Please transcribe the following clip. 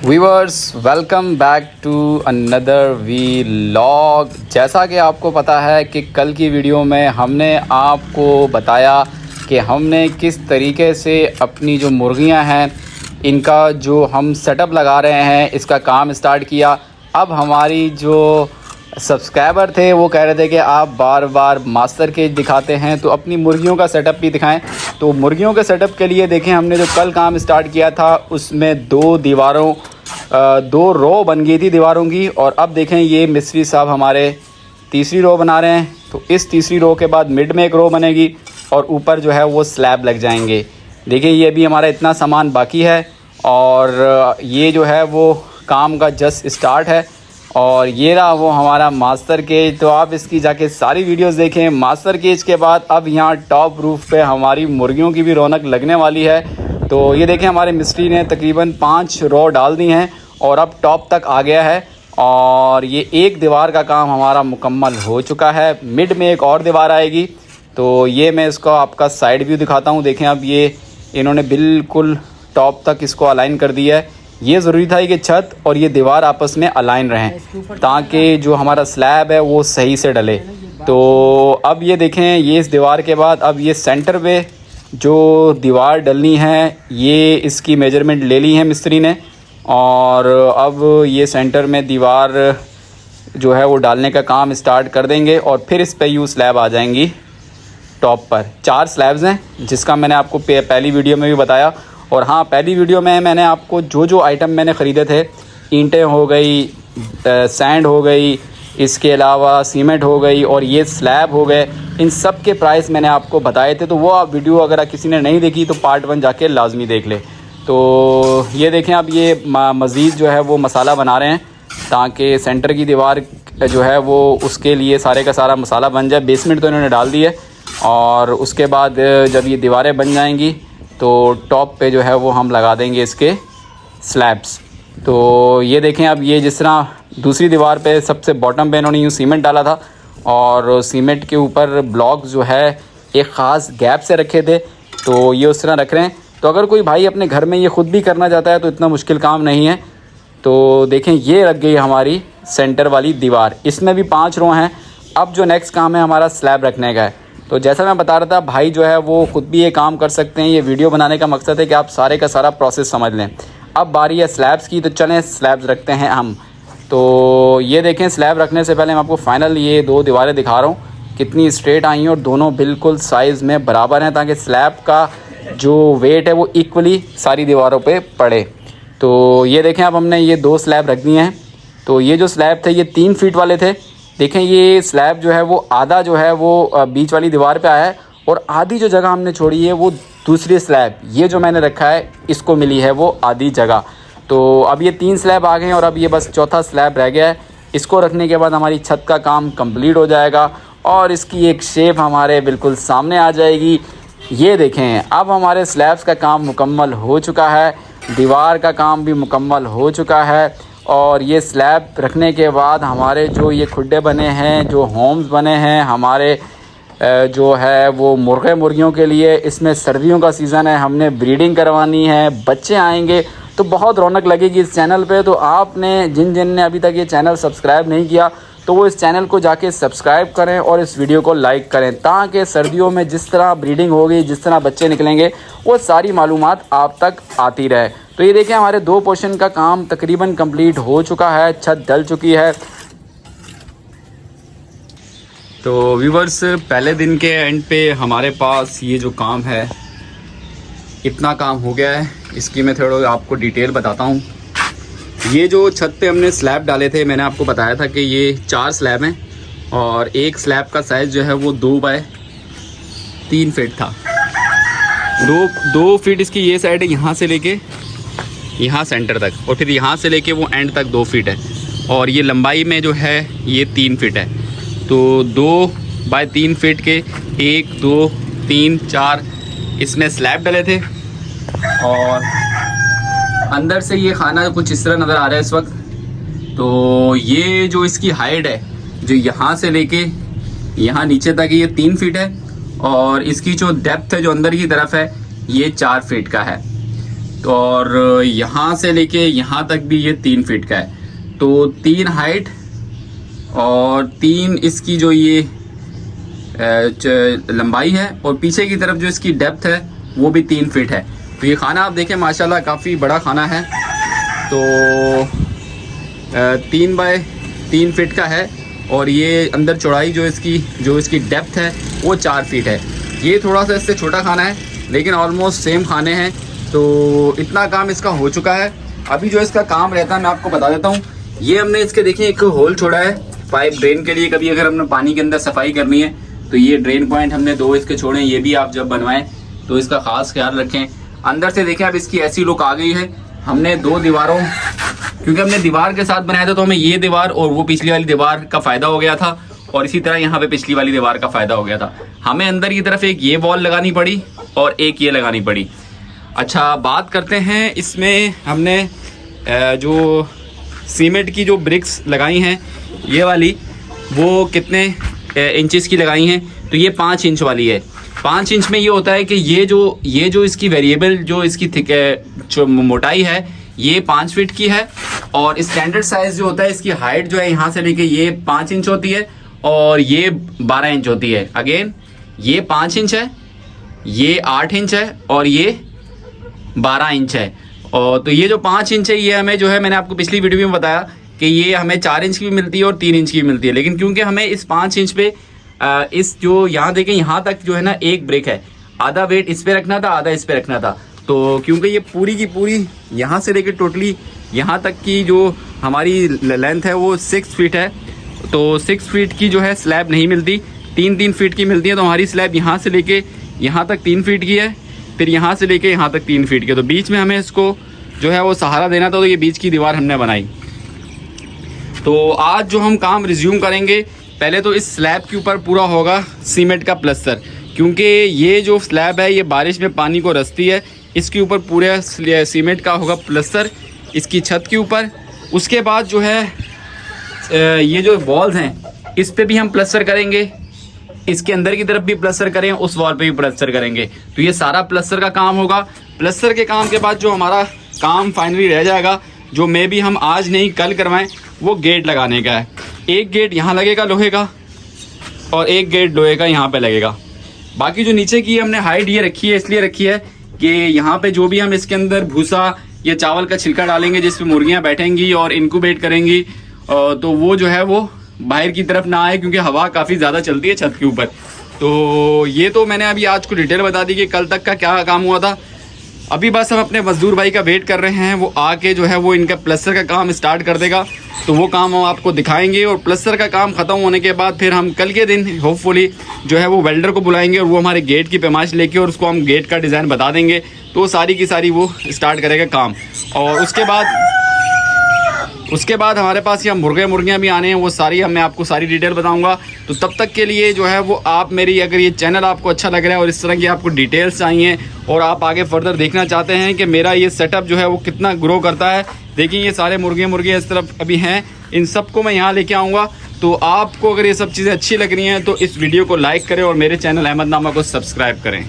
Viewers welcome back to another vlog. जैसा कि आपको पता है कि कल की वीडियो में हमने आपको बताया कि हमने किस तरीके से अपनी जो मुर्गियां हैं इनका जो हम सेटअप लगा रहे हैं इसका काम स्टार्ट किया। अब हमारी जो सब्सक्राइबर थे वो कह रहे थे कि आप बार बार मास्टर केज दिखाते हैं तो अपनी मुर्गियों का सेटअप भी दिखाएं। तो मुर्गियों के सेटअप के लिए देखें हमने जो कल काम स्टार्ट किया था उसमें दो रो बन गई थी दीवारों की। और अब देखें ये मिस्त्री साहब हमारे तीसरी रो बना रहे हैं। तो इस तीसरी रो के बाद मिड में एक रो बनेगी और ऊपर जो है वो स्लैब लग जाएंगे। देखिए ये भी हमारा इतना सामान बाकी है और ये जो है वो काम का जस्ट स्टार्ट है। और ये रहा वो हमारा मास्टर केज। तो आप इसकी जाके सारी वीडियोस देखें। मास्टर केज के बाद अब यहाँ टॉप रूफ पे हमारी मुर्गियों की भी रौनक लगने वाली है। तो ये देखें हमारे मिस्त्री ने तकरीबन 5 रो डाल दी हैं और अब टॉप तक आ गया है। और ये एक दीवार का काम हमारा मुकम्मल हो चुका है। मिड में एक और दीवार आएगी। तो ये मैं इसको आपका साइड व्यू दिखाता हूँ। देखें अब ये इन्होंने बिल्कुल टॉप तक इसको अलाइन कर दिया है। ये ज़रूरी था कि छत और ये दीवार आपस में अलाइन रहें ताकि जो हमारा स्लैब है वो सही से डले। तो अब ये देखें ये इस दीवार के बाद अब ये सेंटर पे जो दीवार डलनी है ये इसकी मेजरमेंट ले ली है मिस्त्री ने। और अब ये सेंटर में दीवार जो है वो डालने का काम स्टार्ट कर देंगे और फिर इस पे यूँ स्लैब आ जाएंगी। टॉप पर 4 स्लैब्स हैं जिसका मैंने आपको पहली वीडियो में भी बताया। और हाँ, पहली वीडियो में मैंने आपको जो आइटम मैंने ख़रीदे थे, ईंटें हो गई, सैंड हो गई, इसके अलावा सीमेंट हो गई और ये स्लैब हो गए, इन सब के प्राइस मैंने आपको बताए थे। तो वो आप वीडियो अगर किसी ने नहीं देखी तो पार्ट 1 जाके लाजमी देख ले। तो ये देखें अब ये मज़ीद जो है वो मसाला बना रहे हैं ताकि सेंटर की दीवार जो है वो उसके लिए सारे का सारा मसाला बन जाए। बेसमेंट तो इन्होंने डाल दी है और उसके बाद जब ये दीवारें बन जाएंगी तो टॉप पे जो है वो हम लगा देंगे इसके स्लैब्स। तो ये देखें अब ये जिस तरह दूसरी दीवार पे सबसे बॉटम पे इन्होंने यूँ सीमेंट डाला था और सीमेंट के ऊपर ब्लॉक जो है एक ख़ास गैप से रखे थे, तो ये उस तरह रख रहे हैं। तो अगर कोई भाई अपने घर में ये ख़ुद भी करना चाहता है तो इतना मुश्किल काम नहीं है। तो देखें ये रख गई हमारी सेंटर वाली दीवार। इसमें भी 5 रो हैं। अब जो नेक्स्ट काम है हमारा स्लैब रखने का है। तो जैसा मैं बता रहा था भाई जो है वो ख़ुद भी ये काम कर सकते हैं। ये वीडियो बनाने का मकसद है कि आप सारे का सारा प्रोसेस समझ लें। अब बारी है स्लैब्स की, तो चलें स्लैब्स रखते हैं हम। तो ये देखें स्लैब रखने से पहले मैं आपको फ़ाइनल ये 2 दीवारें दिखा रहा हूँ कितनी स्ट्रेट आई हैं और दोनों बिल्कुल साइज़ में बराबर हैं ताकि स्लैब का जो वेट है वो इक्वली सारी दीवारों पर पड़े। तो ये देखें अब हमने ये 2 स्लैब रख दिए हैं। तो ये जो स्लैब थे ये 3 फीट वाले थे। देखें ये स्लैब जो है वो आधा जो है वो बीच वाली दीवार पे आया है और आधी जो जगह हमने छोड़ी है वो दूसरी स्लैब ये जो मैंने रखा है इसको मिली है वो आधी जगह। तो अब ये 3 स्लैब आ गए हैं और अब ये बस चौथा स्लैब रह गया है। इसको रखने के बाद हमारी छत का काम कंप्लीट हो जाएगा और इसकी एक शेप हमारे बिल्कुल सामने आ जाएगी। ये देखें अब हमारे स्लैब्स का काम मुकम्मल हो चुका है, दीवार का काम भी मुकम्मल हो चुका है। और ये स्लैब रखने के बाद हमारे जो ये खुड्डे बने हैं, जो होम्स बने हैं हमारे जो है वो मुर्गियों के लिए, इसमें सर्दियों का सीज़न है, हमने ब्रीडिंग करवानी है, बच्चे आएंगे तो बहुत रौनक लगेगी इस चैनल पे। तो आपने जिन ने अभी तक ये चैनल सब्सक्राइब नहीं किया तो वो इस चैनल को जाके सब्सक्राइब करें और इस वीडियो को लाइक करें ताकि सर्दियों में जिस तरह ब्रीडिंग होगी, जिस तरह बच्चे निकलेंगे, वो सारी मालूमात आप तक आती रहे। तो ये देखिए हमारे 2 पोर्शन का काम तकरीबन कंप्लीट हो चुका है, छत डल चुकी है। तो व्यूवर्स पहले दिन के एंड पे हमारे पास ये जो काम है इतना काम हो गया है। इसकी मैं थोड़ा आपको डिटेल बताता हूँ। ये जो छत पे हमने स्लैब डाले थे मैंने आपको बताया था कि ये 4 स्लैब हैं और एक स्लैब का साइज़ जो है वो 2 बाय 3 फीट था। 2 फीट इसकी ये साइड है यहाँ से लेके यहाँ सेंटर तक और फिर यहाँ से लेके वो एंड तक 2 फीट है और ये लंबाई में जो है ये 3 फीट है। तो 2 बाय 3 फीट के 1 2 3 4 इसमें स्लैब डले थे और अंदर से ये खाना कुछ इस तरह नज़र आ रहा है इस वक्त। तो ये जो इसकी हाइट है जो यहाँ से लेके यहाँ नीचे तक ये 3 फीट है और इसकी जो डेप्थ है जो अंदर की तरफ है ये 4 फीट का है। तो और यहाँ से लेके यहाँ तक भी ये 3 फीट का है, तो 3 हाइट और 3 इसकी जो ये लंबाई है, और पीछे की तरफ जो इसकी डेप्थ है वो भी 3 फीट है। तो ये खाना आप देखें माशाल्लाह काफ़ी बड़ा खाना है, तो 3 बाय 3 फीट का है, और ये अंदर चौड़ाई जो इसकी डेप्थ है वो 4 फीट है। ये थोड़ा सा इससे छोटा खाना है, लेकिन ऑलमोस्ट सेम खाने हैं। तो इतना काम इसका हो चुका है। अभी जो इसका काम रहता है मैं आपको बता देता हूँ। ये हमने इसके देखिए एक होल छोड़ा है पाइप ड्रेन के लिए, कभी अगर हमने पानी के अंदर सफाई करनी है तो ये ड्रेन पॉइंट हमने 2 इसके छोड़े हैं। ये भी आप जब बनवाएं तो इसका खास ख्याल रखें। अंदर से देखें अब इसकी ऐसी लुक आ गई है। हमने 2 दीवारों, क्योंकि हमने दीवार के साथ बनाया था तो हमें ये दीवार और वो पिछली वाली दीवार का फ़ायदा हो गया था, और इसी तरह यहाँ पे पिछली वाली दीवार का फ़ायदा हो गया था। हमें अंदर की तरफ एक ये वॉल लगानी पड़ी और एक ये लगानी पड़ी। अच्छा, बात करते हैं इसमें हमने जो सीमेंट की जो ब्रिक्स लगाई हैं ये वाली, वो कितने इंचेस की लगाई हैं? तो ये 5 इंच वाली है। 5 इंच में ये होता है कि ये जो इसकी वेरिएबल जो इसकी जो मोटाई है ये 5 फीट की है, और स्टैंडर्ड साइज़ जो होता है इसकी हाइट जो है यहाँ से लेके ये 5 इंच होती है और ये 12 इंच होती है। अगेन ये 5 इंच है, ये 8 इंच है और ये 12 इंच है। और तो ये जो 5 इंच है ये हमें जो है, मैंने आपको पिछली वीडियो में बताया कि ये हमें 4 इंच की भी मिलती है और 3 इंच की भी मिलती है। लेकिन क्योंकि हमें इस 5 इंच पे इस जो यहाँ देखें यहाँ तक जो है ना एक ब्रिक है, आधा वेट इस पे रखना था, आधा इस पे रखना था। तो क्योंकि ये पूरी की पूरी यहाँ से लेकर टोटली यहाँ तक की जो हमारी लेंथ है वो 6 फीट है, तो 6 फीट की जो है स्लैब नहीं मिलती, 3-3 फीट की मिलती है। तो हमारी स्लैब यहाँ से लेके यहाँ तक 3 फीट की है, फिर यहाँ से लेके यहाँ तक 3 फीट की। तो बीच में हमें इसको जो है वो सहारा देना था, तो ये बीच की दीवार हमने बनाई। तो आज जो हम काम रिज्यूम करेंगे, पहले तो इस स्लैब के ऊपर पूरा होगा सीमेंट का प्लस्तर, क्योंकि ये जो स्लैब है ये बारिश में पानी को रसती है। इसके ऊपर पूरे सीमेंट का होगा प्लस्तर इसकी छत के ऊपर। उसके बाद जो है ये जो वॉल्स हैं इस पे भी हम प्लस्तर करेंगे, इसके अंदर की तरफ भी प्लस्तर करें, उस वॉल पे भी प्लस्तर करेंगे। तो ये सारा प्लस्तर का काम होगा। प्लस्तर के काम के बाद जो हमारा काम फाइनली रह जाएगा, जो मे भी हम आज नहीं कल करवाएं, वो गेट लगाने का है। एक गेट यहाँ लगेगा लोहे का और एक गेट लोहे का यहाँ पे लगेगा। बाकी जो नीचे की हमने हाइट ये रखी है, इसलिए रखी है कि यहाँ पे जो भी हम इसके अंदर भूसा या चावल का छिलका डालेंगे जिस पे मुर्गियाँ बैठेंगी और इनक्यूबेट करेंगी, तो वो जो है वो बाहर की तरफ ना आए, क्योंकि हवा काफ़ी ज़्यादा चलती है छत के ऊपर। तो ये तो मैंने अभी आज को डिटेल बता दी कि कल तक का क्या काम हुआ था। अभी बस हम अपने मजदूर भाई का वेट कर रहे हैं, वो आके जो है वो इनका प्लस्तर का काम स्टार्ट कर देगा, तो वो काम हम आपको दिखाएंगे। और प्लस्तर का काम ख़त्म होने के बाद फिर हम कल के दिन होपफुली जो है वो वेल्डर को बुलाएंगे और वो हमारे गेट की पैमाइश लेके और उसको हम गेट का डिज़ाइन बता देंगे। तो सारी की सारी वो स्टार्ट करेगा काम। और उसके बाद हमारे पास यहाँ मुर्गियाँ भी आने हैं, वो सारी मैं आपको सारी डिटेल बताऊंगा। तो तब तक के लिए जो है वो आप मेरी, अगर ये चैनल आपको अच्छा लग रहा है और इस तरह की आपको डिटेल्स चाहिए और आप आगे फर्दर देखना चाहते हैं कि मेरा ये सेटअप जो है वो कितना ग्रो करता है, देखिए ये सारे मुर्गियाँ इस तरफ अभी हैं, इन सबको मैं यहाँ लेके आऊँगा। तो आपको अगर ये सब चीज़ें अच्छी लग रही हैं तो इस वीडियो को लाइक करें और मेरे चैनल अहमदनामा को सब्सक्राइब करें।